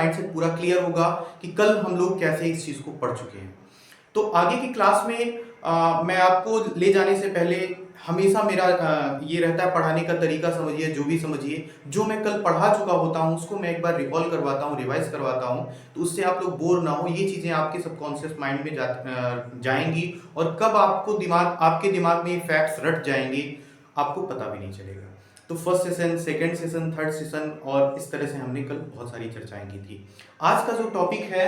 Mindset पूरा clear होगा कि कल हम लोग कैसे इस चीज़ को पढ़ चुके हैं। तो आगे की क्लास में मैं आपको ले जाने से पहले हमेशा मेरा ये रहता है, पढ़ाने का तरीका समझिए, जो भी समझिए, जो मैं कल पढ़ा चुका होता हूँ उसको मैं एक बार रिकॉल करवाता हूँ, रिवाइज करवाता हूँ, तो उससे आप लोग बोर ना हो। ये चीज़ें आपके सबकॉन्शियस माइंड में जाएंगी और कब आपके दिमाग में ये फैक्ट्स रट जाएंगे आपको पता भी नहीं चलेगा। तो first session, second session, third session और इस तरह से हमने कल बहुत सारी चर्चाएं की थी। आज का जो टॉपिक है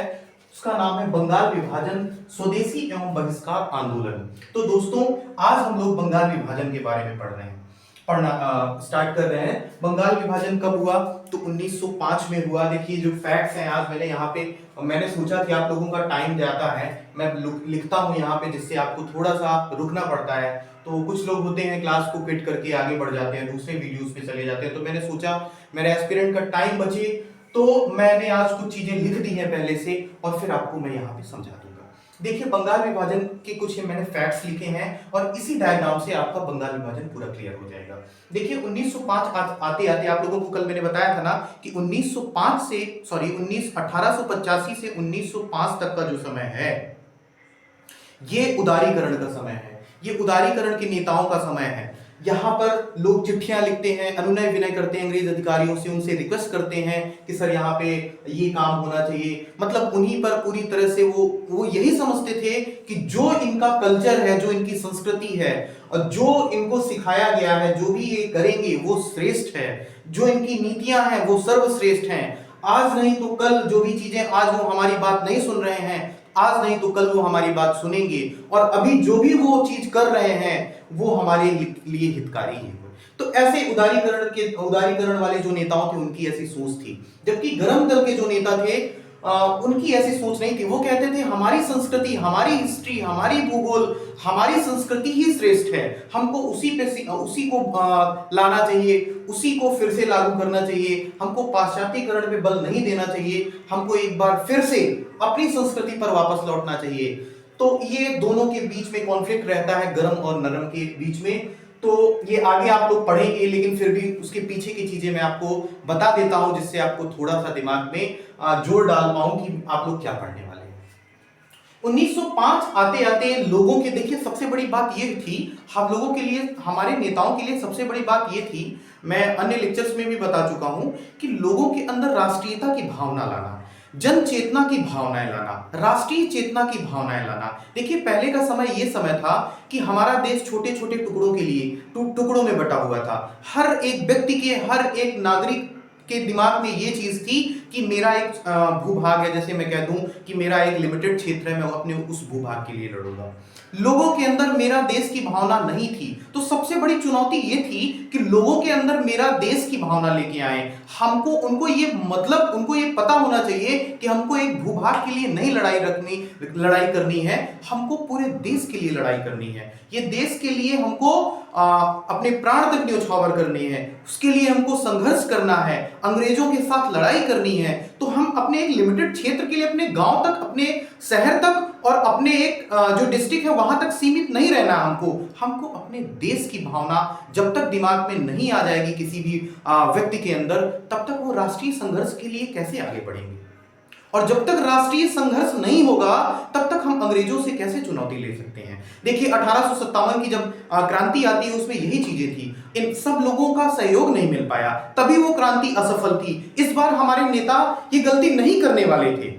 उसका नाम है बंगाल विभाजन, स्वदेशी एवं बहिष्कार आंदोलन। तो दोस्तों आज हम लोग बंगाल विभाजन के बारे में पढ़ना स्टार्ट कर रहे हैं। बंगाल विभाजन कब हुआ? तो 1905 में हुआ। देखिए जो फैक्ट्स हैं आज मैंने यहाँ पे, मैंने सोचा कि आप लोगों का टाइम जाता है, मैं लिखता हूँ यहाँ पे जिससे आपको थोड़ा सा रुकना पड़ता है। तो कुछ लोग होते हैं क्लास को क्विट करके आगे बढ़ जाते हैं, दूसरे वीडियोस पे चले जाते हैं। तो मैंने सोचा मेरे एस्पिरेंट का टाइम बचे तो मैंने आज कुछ चीजें लिख दी हैं पहले से और फिर आपको मैं यहाँ पे समझा दूंगा। देखिए बंगाल विभाजन के कुछ मैंने फैक्ट्स लिखे हैं और इसी डायग्राम से आपका बंगाल विभाजन पूरा क्लियर हो जाएगा। देखिए 1905 आते आते आप लोगों को कल मैंने बताया था ना कि 1885 से 1905 तक का जो समय है ये उदारीकरण का समय है, ये उदारीकरण के नेताओं का समय है। यहाँ पर लोग चिट्ठियां लिखते हैं, अनुनय विनय करते हैं अंग्रेज अधिकारियों से, उनसे रिक्वेस्ट करते हैं कि सर यहाँ पे ये काम होना चाहिए। मतलब उन्हीं पर पूरी तरह से वो यही समझते थे कि जो इनका कल्चर है, जो इनकी संस्कृति है और जो इनको सिखाया गया है, जो भी ये करेंगे वो श्रेष्ठ है, जो इनकी नीतियां हैं वो सर्वश्रेष्ठ हैं। आज नहीं तो कल जो भी चीजें आज वो हमारी बात नहीं सुन रहे हैं, आज नहीं तो कल वो हमारी बात सुनेंगे और अभी जो भी वो चीज कर रहे हैं वो हमारे लिए हितकारी है। तो ऐसे उदारीकरण वाले जो नेताओं थे उनकी ऐसी सोच थी, जबकि गरम दल के जो नेता थे उनकी ऐसी सोच नहीं थी। वो कहते थे हमारी संस्कृति, हमारी हिस्ट्री, हमारी भूगोल, हमारी संस्कृति ही श्रेष्ठ है, हमको उसी को लाना चाहिए, उसी को फिर से लागू करना चाहिए, हमको पाश्चात्यकरण पे बल नहीं देना चाहिए, हमको एक बार फिर से अपनी संस्कृति पर वापस लौटना चाहिए। तो ये दोनों के बीच में कॉन्फ्लिक्ट रहता है, गर्म और नरम के बीच में। तो ये आगे आप लोग पढ़ेंगे, लेकिन फिर भी उसके पीछे की चीजें मैं आपको बता देता हूं जिससे आपको थोड़ा सा दिमाग में जोर डाल पाऊं कि आप लोग क्या पढ़ने वाले हैं। 1905 आते आते लोगों के, देखिए सबसे बड़ी बात ये थी हम लोगों के लिए, हमारे नेताओं के लिए सबसे बड़ी बात ये थी, मैं अन्य लेक्चर्स में भी बता चुका हूं कि लोगों के अंदर राष्ट्रीयता की भावना लाना, जन चेतना की भावनाएं लाना, राष्ट्रीय चेतना की भावनाएं लाना। देखिए पहले का समय ये समय था कि हमारा देश छोटे छोटे टुकड़ों के लिए टुकड़ों में बटा हुआ था। हर एक व्यक्ति के, हर एक नागरिक के दिमाग में ये चीज थी कि मेरा एक भूभाग है, जैसे मैं कह दूं कि मेरा एक लिमिटेड क्षेत्र है, मैं अपने उस भूभाग के लिए लड़ूंगा। लोगों के अंदर मेरा देश की भावना नहीं थी। तो सबसे बड़ी चुनौती ये थी कि लोगों के अंदर मेरा देश की भावना लेके आए। हमको उनको ये पता होना चाहिए कि हमको एक भूभाग के लिए नहीं लड़ाई करनी है, हमको पूरे देश के लिए लड़ाई करनी है। ये देश के लिए हमको अपने प्राण तक न्यौछावर करनी है, उसके लिए हमको संघर्ष करना है, अंग्रेजों के साथ लड़ाई करनी है। तो हम अपने एक लिमिटेड क्षेत्र के लिए, अपने गांव तक, अपने शहर तक और अपने एक जो डिस्ट्रिक्ट है वहां तक सीमित नहीं रहना। हमको अपने देश की भावना जब तक दिमाग में नहीं आ जाएगी किसी भी व्यक्ति के अंदर, तब तक वो राष्ट्रीय संघर्ष के लिए कैसे आगे बढ़ेंगे। और जब तक राष्ट्रीय संघर्ष नहीं होगा तब तक हम अंग्रेजों से कैसे चुनौती ले सकते हैं। देखिए 1857 की जब क्रांति आती है उसमें यही चीजें थी, इन सब लोगों का सहयोग नहीं मिल पाया, तभी वो क्रांति असफल थी। इस बार हमारे नेता ये गलती नहीं करने वाले थे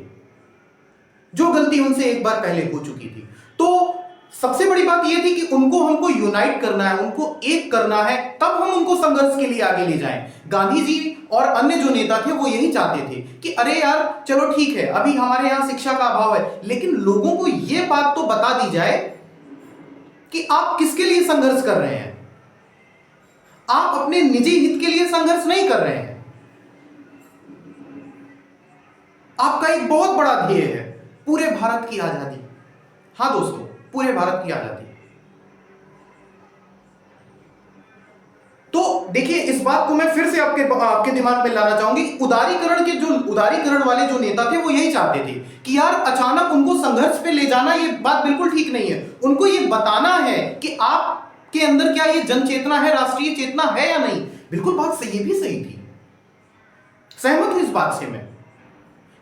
जो गलती उनसे एक बार पहले हो चुकी थी। तो सबसे बड़ी बात यह थी कि हमको यूनाइट करना है, उनको एक करना है, तब हम उनको संघर्ष के लिए आगे ले जाएं। गांधी जी और अन्य जो नेता थे वो यही चाहते थे कि अरे यार चलो ठीक है, अभी हमारे यहां शिक्षा का अभाव है, लेकिन लोगों को यह बात तो बता दी जाए कि आप किसके लिए संघर्ष कर रहे हैं। आप अपने निजी हित के लिए संघर्ष नहीं कर रहे हैं, आपका एक बहुत बड़ा ध्येय है, पूरे भारत की आजादी। हां दोस्तों, पूरे भारत की आजादी। तो देखिए इस बात को मैं फिर से आपके दिमाग में लाना चाहूंगी। उदारीकरण वाले जो नेता थे वो यही चाहते थे कि यार अचानक उनको संघर्ष पे ले जाना, ये बात बिल्कुल ठीक नहीं है। उनको ये बताना है कि आपके अंदर क्या ये जन चेतना है, राष्ट्रीय चेतना है या नहीं। बिल्कुल बात सही, ये भी सही थी, सहमत हूं इस बात से मैं।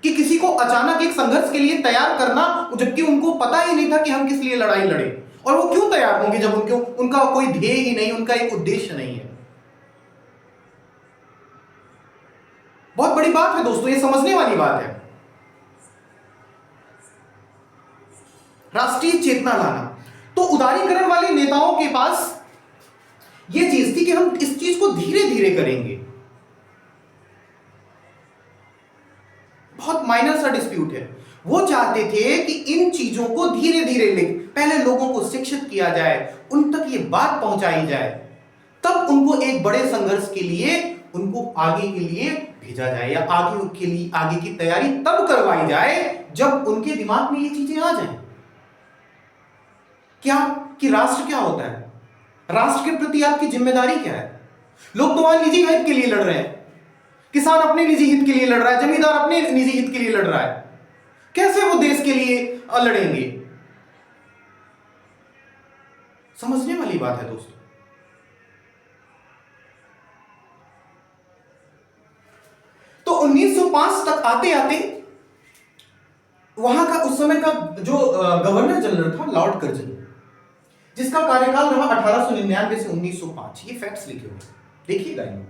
कि किसी को अचानक एक संघर्ष के लिए तैयार करना, जबकि उनको पता ही नहीं था कि हम किस लिए लड़ाई लड़े, और वो क्यों तैयार होंगे जब उनका कोई ध्येय ही नहीं, उनका एक उद्देश्य नहीं है। बहुत बड़ी बात है दोस्तों, ये समझने वाली बात है। राष्ट्रीय चेतना लाना, तो उदारीकरण वाले नेताओं के पास यह चीज थी कि हम इस चीज को धीरे धीरे करेंगे। बहुत माइनर सा डिस्प्यूट है। वो चाहते थे कि इन चीजों को धीरे धीरे पहले लोगों को शिक्षित किया जाए, उन तक ये बात पहुंचाई जाए, तब उनको एक बड़े संघर्ष के लिए, उनको आगे के लिए भेजा जाए, या आगे के लिए आगे की तैयारी तब करवाई जाए जब उनके दिमाग में ये चीजें आ जाएं। क्या कि राष्ट्र क्या होता है, राष्ट्र के प्रति आपकी जिम्मेदारी क्या है। लोग तो वहां निजी हित के लिए लड़ रहे हैं, किसान अपने निजी हित के लिए लड़ रहा है, जमींदार अपने निजी हित के लिए लड़ रहा है, कैसे वो देश के लिए लड़ेंगे। समझने वाली बात है दोस्तों। तो 1905 तक आते आते वहां का उस समय का जो गवर्नर जनरल था लॉर्ड कर्जन, जिसका कार्यकाल रहा 1899 से 1905, ये फैक्ट्स लिखे हुए देखिएगा इन लोगों,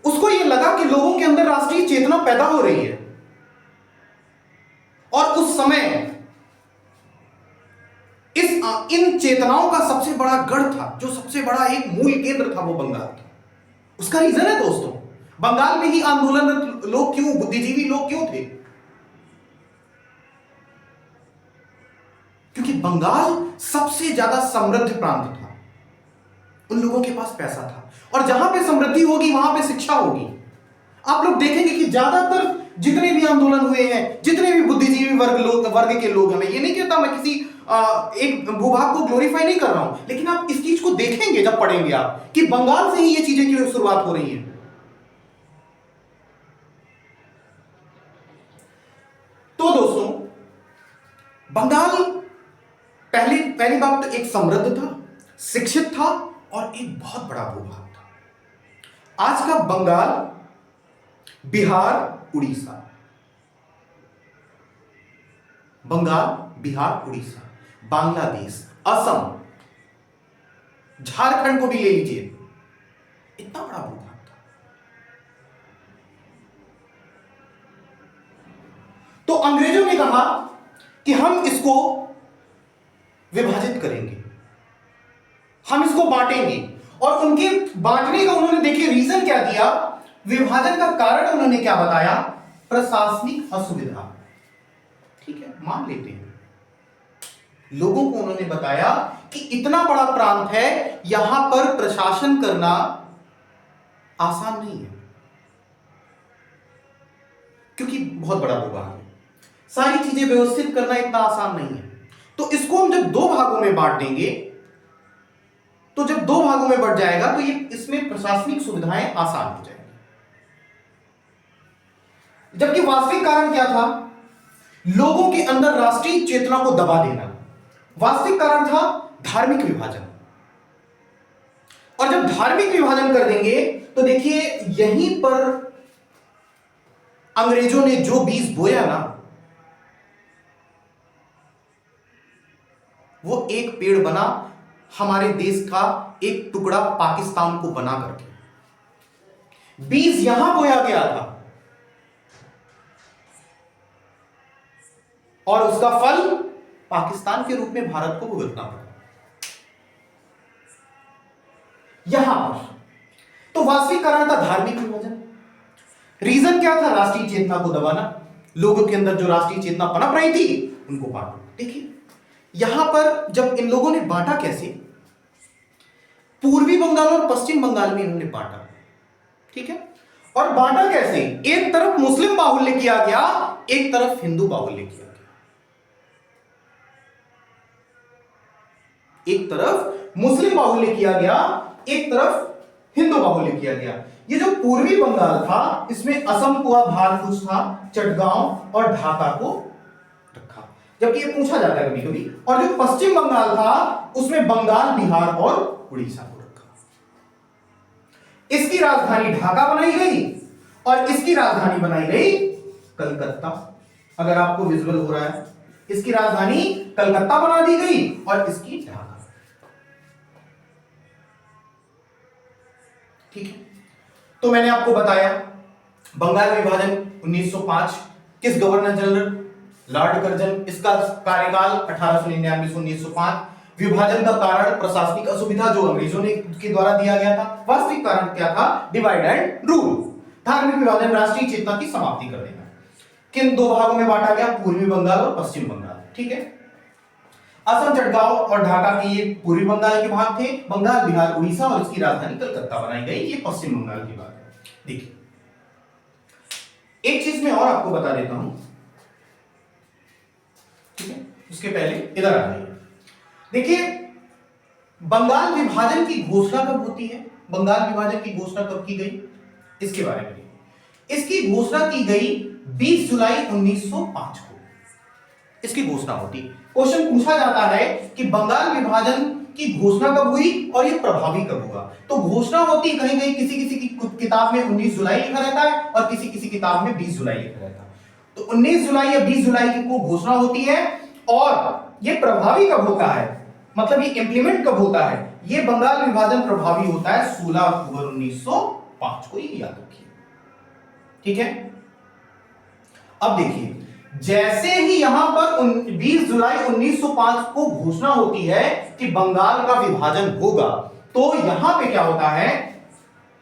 उसको ये लगा कि लोगों के अंदर राष्ट्रीय चेतना पैदा हो रही है, और उस समय इन चेतनाओं का सबसे बड़ा गढ़ था, जो सबसे बड़ा एक मूल केंद्र था, वो बंगाल था। उसका रीजन है दोस्तों, बंगाल में ही आंदोलनरत लोग क्यों, बुद्धिजीवी लोग क्यों थे, क्योंकि बंगाल सबसे ज्यादा समृद्ध प्रांत था, उन लोगों के पास पैसा था, और जहां पे समृद्धि होगी वहां पे शिक्षा होगी। आप लोग देखेंगे कि ज्यादातर जितने भी आंदोलन हुए हैं, जितने भी बुद्धिजीवी वर्ग के लोग हैं, मैं ये नहीं कहता, मैं किसी एक भूभाग को ग्लोरीफाई नहीं कर रहा हूं, लेकिन आप इस चीज को देखेंगे जब पढ़ेंगे आप कि बंगाल से ही ये चीजें की शुरुआत हो रही है। तो दोस्तों, बंगाल पहली बात तो एक समृद्ध था, शिक्षित था, और एक बहुत बड़ा भूभाग था। आज का बंगाल, बिहार, उड़ीसा, बंगाल, बिहार, उड़ीसा, बांग्लादेश, असम, झारखंड को भी ले लीजिए, इतना बड़ा भूभाग था। तो अंग्रेजों ने कहा कि हम इसको विभाजित करेंगे, हम इसको बांटेंगे, और उनके बांटने का उन्होंने देखिए रीजन क्या दिया, विभाजन का कारण उन्होंने क्या बताया, प्रशासनिक असुविधा। ठीक है, मान लेते हैं, लोगों को उन्होंने बताया कि इतना बड़ा प्रांत है, यहां पर प्रशासन करना आसान नहीं है, क्योंकि बहुत बड़ा भूभाग है, सारी चीजें व्यवस्थित करना इतना आसान नहीं है। तो इसको हम जब दो भागों में बांट देंगे, तो जब दो भागों में बढ़ जाएगा तो ये इसमें प्रशासनिक सुविधाएं आसान हो जाएंगी। जबकि वास्तविक कारण क्या था, लोगों के अंदर राष्ट्रीय चेतना को दबा देना। वास्तविक कारण था धार्मिक विभाजन, और जब धार्मिक विभाजन कर देंगे तो देखिए यहीं पर अंग्रेजों ने जो बीज बोया ना, वो एक पेड़ बना, हमारे देश का एक टुकड़ा पाकिस्तान को बना करके। बीज यहां बोया गया था, और उसका फल पाकिस्तान के रूप में भारत को भुगतना पड़ा यहां पर। तो वास्तविक कारण था धार्मिक विभाजन। रीजन क्या था, राष्ट्रीय चेतना को दबाना, लोगों के अंदर जो राष्ट्रीय चेतना पनप रही थी उनको बांटना। देखिए यहां पर जब इन लोगों ने बांटा कैसे, पूर्वी बंगाल और पश्चिम बंगाल में इन्होंने बांटा, ठीक है, और बांटा कैसे, एक तरफ मुस्लिम बाहुल्य किया गया, एक तरफ हिंदू बाहुल्य किया गया। एक तरफ मुस्लिम बाहुल्य किया गया, एक तरफ हिंदू बाहुल्य किया गया। ये जो पूर्वी बंगाल था, इसमें असम को भाग कुछ था, चटगांव और ढाका को रखा, जबकि ये पूछा जाता है कभी कभी। और जो पश्चिम बंगाल था, उसमें बंगाल, बिहार और उड़ीसा को रखा। इसकी राजधानी ढाका बनाई गई और इसकी राजधानी बनाई गई कलकत्ता, अगर आपको विजुअल हो रहा है, इसकी राजधानी कलकत्ता बना दी गई और इसकी ढाका। ठीक है, तो मैंने आपको बताया बंगाल विभाजन 1905, किस गवर्नर जनरल? Lord Curzon. इसका कार्यकाल 1899 से 1905। विभाजन का कारण प्रशासनिक असुविधा जो अंग्रेजों ने के द्वारा दिया गया था। वास्तविक कारण क्या था? Divide and rule. धार्मिक विभाजन राष्ट्रीय चेतना की समाप्ति कर देना। किन दो भागों में बांटा गया? पूर्वी बंगाल और पश्चिम बंगाल। ठीक है, असम, चटगांव और ढाका के ये पूर्वी बंगाल के भाग थे। बंगाल, बिहार, उड़ीसा और इसकी राजधानी कलकत्ता बनाई गई, ये पश्चिम बंगाल की बात है। देखिए, एक चीज मैं और आपको बता देता हूं, ठीक है, उसके पहले इधर आ जाइए। देखिए, बंगाल विभाजन की घोषणा कब होती है? बंगाल विभाजन की घोषणा कब की गई, इसके बारे में। इसकी घोषणा की गई 20 जुलाई 1905 को इसकी घोषणा होती। क्वेश्चन पूछा जाता है कि बंगाल विभाजन की घोषणा कब हुई और ये प्रभावी कब हुआ? तो घोषणा होती कहीं कहीं किसी किसी की किताब में 19 जुलाई लिखा रहता है और किसी किसी किताब में 20 जुलाई लिखा रहता है। तो 19 जुलाई या 20 जुलाई की को घोषणा होती है, और ये प्रभावी कब होता है, मतलब ये इंप्लीमेंट कब होता है? ये बंगाल विभाजन प्रभावी होता है 16 अक्टूबर 1905 को, ये याद रखिए। ठीक है, अब देखिए, जैसे ही यहां पर 20 जुलाई 1905 को घोषणा होती है कि बंगाल का विभाजन होगा, तो यहां पे क्या होता है?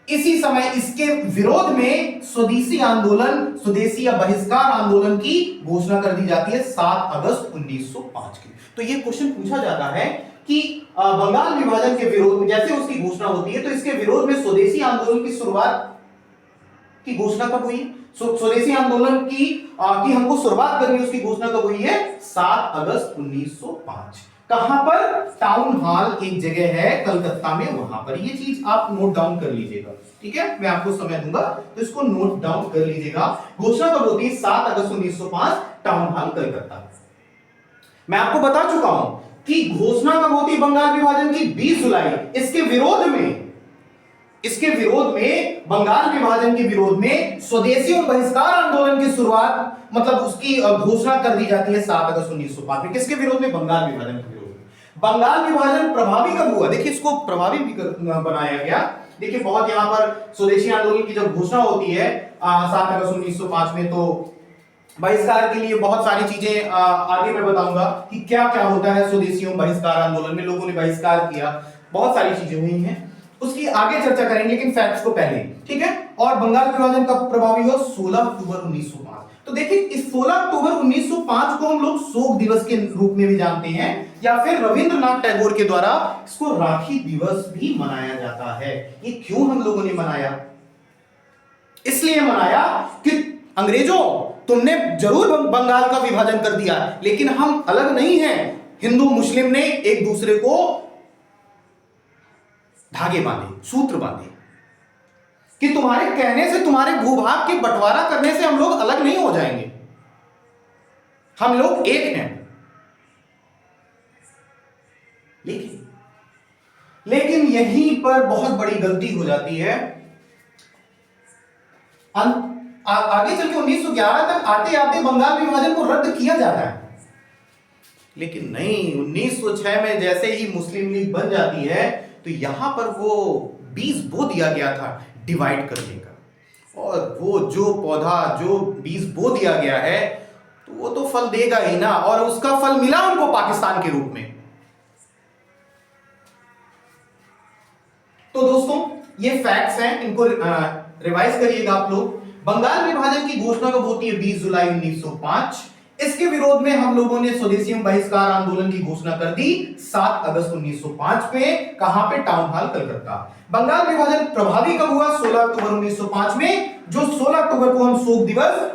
इसी समय इसके विरोध में स्वदेशी आंदोलन, स्वदेशी या बहिष्कार आंदोलन की घोषणा कर दी जाती है 7 अगस्त 1905 की। तो यह क्वेश्चन पूछा जाता है कि बंगाल विभाजन के विरोध में जैसे उसकी घोषणा होती है, तो इसके विरोध में स्वदेशी आंदोलन की शुरुआत की घोषणा कब हुई? स्वदेशी आंदोलन की हमको शुरुआत करनी, उसकी घोषणा कब हुई है? 7 अगस्त 1905। कहां पर? टाउन हॉल एक जगह है कलकत्ता में, वहां पर। ये चीज आप नोट डाउन कर लीजिएगा, ठीक है, मैं आपको समय दूंगा तो इसको नोट डाउन कर लीजिएगा। घोषणा कब होती है? 7 अगस्त 1905, टाउन हॉल कलकत्ता। मैं आपको बता चुका हूं कि घोषणा कब होती है बंगाल विभाजन की? 20 जुलाई। इसके विरोध में बंगाल विभाजन के विरोध में स्वदेशी और बहिष्कार आंदोलन की शुरुआत, मतलब उसकी घोषणा कर दी जाती है 7 अगस्त 1905 में। किसके विरोध में? बंगाल विभाजन के विरोध में। बंगाल विभाजन प्रभावी कब हुआ? देखिए, इसको प्रभावी भी बनाया गया। देखिए, बहुत यहां पर स्वदेशी आंदोलन की जब घोषणा होती है 7 अगस्त 1905 में, तो बहिष्कार के लिए बहुत सारी चीजें आगे मैं बताऊंगा कि क्या क्या होता है स्वदेशी और बहिष्कार आंदोलन में। लोगों ने बहिष्कार किया, बहुत सारी चीजें हुई हैं, उसकी आगे चर्चा करेंगे, लेकिन फैक्ट्स को पहले, ठीक है। और बंगाल विभाजन कब प्रभावी हुआ? 16 अक्टूबर 1905। तो देखिए, इस 16 अक्टूबर 1905 को हम लोग शोक दिवस के रूप में भी जानते हैं, या फिर रविंद्रनाथ टैगोर के द्वारा इसको राखी दिवस भी मनाया जाता है। ये क्यों हम लोगों ने मनाया? इसलिए मनाया कि अंग्रेजों, तुमने जरूर बंगाल का विभाजन कर दिया, लेकिन हम अलग नहीं हैं। हिंदू मुस्लिम ने एक दूसरे को धागे बांधे, सूत्र बांधे कि तुम्हारे कहने से, तुम्हारे भूभाग के बंटवारा करने से हम लोग अलग नहीं हो जाएंगे, हम लोग एक हैं। लेकिन यहीं पर बहुत बड़ी गलती हो जाती है। आगे चल के 1911 तक आते आते बंगाल विभाजन को रद्द किया जाता है, लेकिन नहीं, 1906 में जैसे ही मुस्लिम लीग बन जाती है, तो यहां पर वो बीज बो दिया गया था डिवाइड करने का, और वो जो पौधा, जो बीज बो दिया गया है, तो वो तो फल देगा ही ना, और उसका फल मिला उनको पाकिस्तान के रूप में। तो दोस्तों, ये फैक्ट्स हैं, इनको रिवाइज करिएगा आप लोग। बंगाल विभाजन की घोषणा कब होती है? 20 जुलाई 1905। इसके विरोध में हम लोगों ने स्वदेशी बहिष्कार आंदोलन की घोषणा कर दी 7 अगस्त 1905 में। कहां पे? Town hall Calcutta. बंगाल विभाजन प्रभावी कब हुआ? 16 अक्टूबर 1905 में, जो 16 अक्टूबर को हम शोक दिवस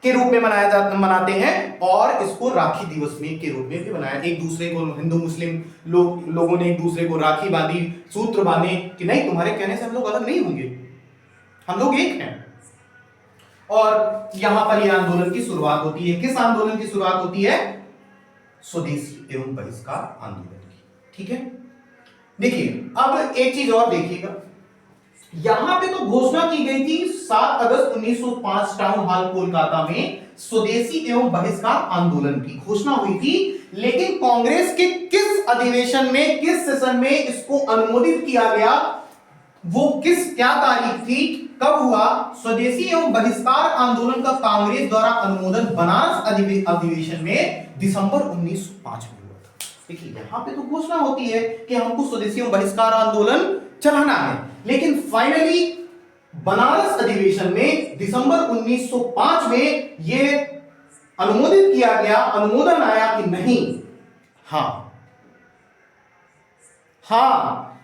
के रूप में मनाते हैं, और इसको राखी दिवस में के रूप में भी मनाया। एक दूसरे को, हिंदू मुस्लिम लोगों ने एक दूसरे को राखी बांधी, सूत्र बांधे कि नहीं, तुम्हारे कहने से हम लोग अलग नहीं होंगे, हम लोग एक हैं। और यहां पर यह आंदोलन की शुरुआत होती है। किस आंदोलन की शुरुआत होती है? स्वदेशी एवं बहिष्कार आंदोलन की। ठीक है, देखिए, अब एक चीज और देखिएगा, यहां पे तो घोषणा की गई थी 7 अगस्त 1905 टाउन हॉल कोलकाता में स्वदेशी एवं बहिष्कार आंदोलन की घोषणा हुई थी, लेकिन कांग्रेस के किस अधिवेशन में, किस सेशन में इसको अनुमोदित किया गया, वो क्या तारीख थी, कब हुआ? स्वदेशी एवं बहिष्कार आंदोलन का कांग्रेस द्वारा अनुमोदन बनारस अधिवेशन में दिसंबर 1905 में हुआ था। देखिए यहां पे तो घोषणा होती है कि हमको स्वदेशी एवं बहिष्कार आंदोलन चलाना है, लेकिन फाइनली बनारस अधिवेशन में दिसंबर 1905 में यह अनुमोदित किया गया, अनुमोदन आया कि नहीं,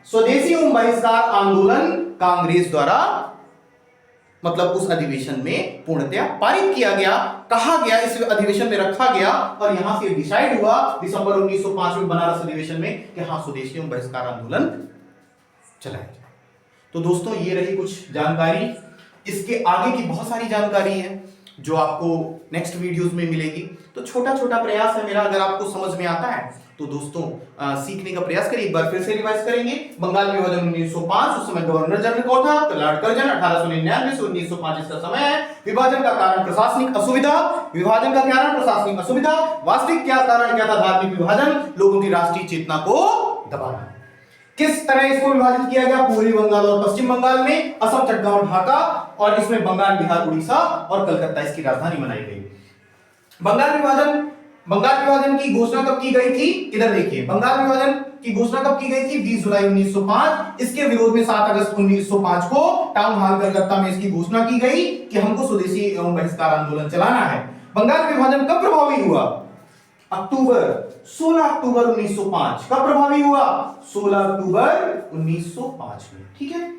स्वदेशी एवं बहिष्कार आंदोलन कांग्रेस द्वारा मतलब उस अधिवेशन में पूर्णतया पारित किया गया, कहा गया, इस अधिवेशन में रखा गया और यहां से डिसाइड हुआ दिसंबर 1905 में बनारस अधिवेशन में कि स्वदेशी एवं बहिष्कार आंदोलन चलाया जाए। तो दोस्तों ये रही कुछ जानकारी, इसके आगे की बहुत सारी जानकारी है जो आपको नेक्स्ट वीडियोस में मिलेगी। तो छोटा छोटा प्रयास है मेरा, अगर आपको समझ में आता है तो दोस्तों सीखने का प्रयास करिए। एक बार फिर से रिवाइज करेंगे। बंगाल विभाजन 1905, उस समय गवर्नर जनरल कौन था? तो लॉर्ड कर्जन। 1899 से 1905 इसका समय है। विभाजन का कारण प्रशासनिक असुविधा, विभाजन का कारण प्रशासनिक असुविधा, वास्तविक क्या कारण क्या था? धार्मिक विभाजन, लोगों की राष्ट्रीय चेतना को दबाना। किस तरह इसको विभाजित किया गया? पूर्वी बंगाल और पश्चिम बंगाल में, असम, चटगांव, ढाका, और इसमें बंगाल, बिहार, उड़ीसा और कलकत्ता इसकी राजधानी बनाई गई। बंगाल विभाजन की घोषणा कब की गई थी? इधर देखिए, बंगाल विभाजन की घोषणा कब की गई थी? 20 जुलाई 1905। इसके विरोध में 7 अगस्त 1905 को टाउन हॉल कलकत्ता में इसकी घोषणा की गई कि हमको स्वदेशी एवं बहिष्कार आंदोलन चलाना है। बंगाल विभाजन कब प्रभावी हुआ? 16 अक्टूबर 1905। कब प्रभावी हुआ? 16 अक्टूबर 1905 में। ठीक है,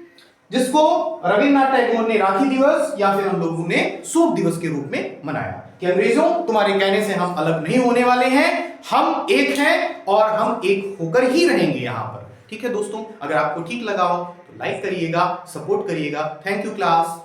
जिसको रविन्द्रनाथ टैगोर ने राखी दिवस या फिर हम लोगों ने शोक दिवस के रूप में मनाया कि अंग्रेजों तुम्हारे कहने से हम अलग नहीं होने वाले हैं, हम एक हैं और हम एक होकर ही रहेंगे यहां पर। ठीक है दोस्तों, अगर आपको ठीक लगा हो तो लाइक करिएगा, सपोर्ट करिएगा। Thank you class.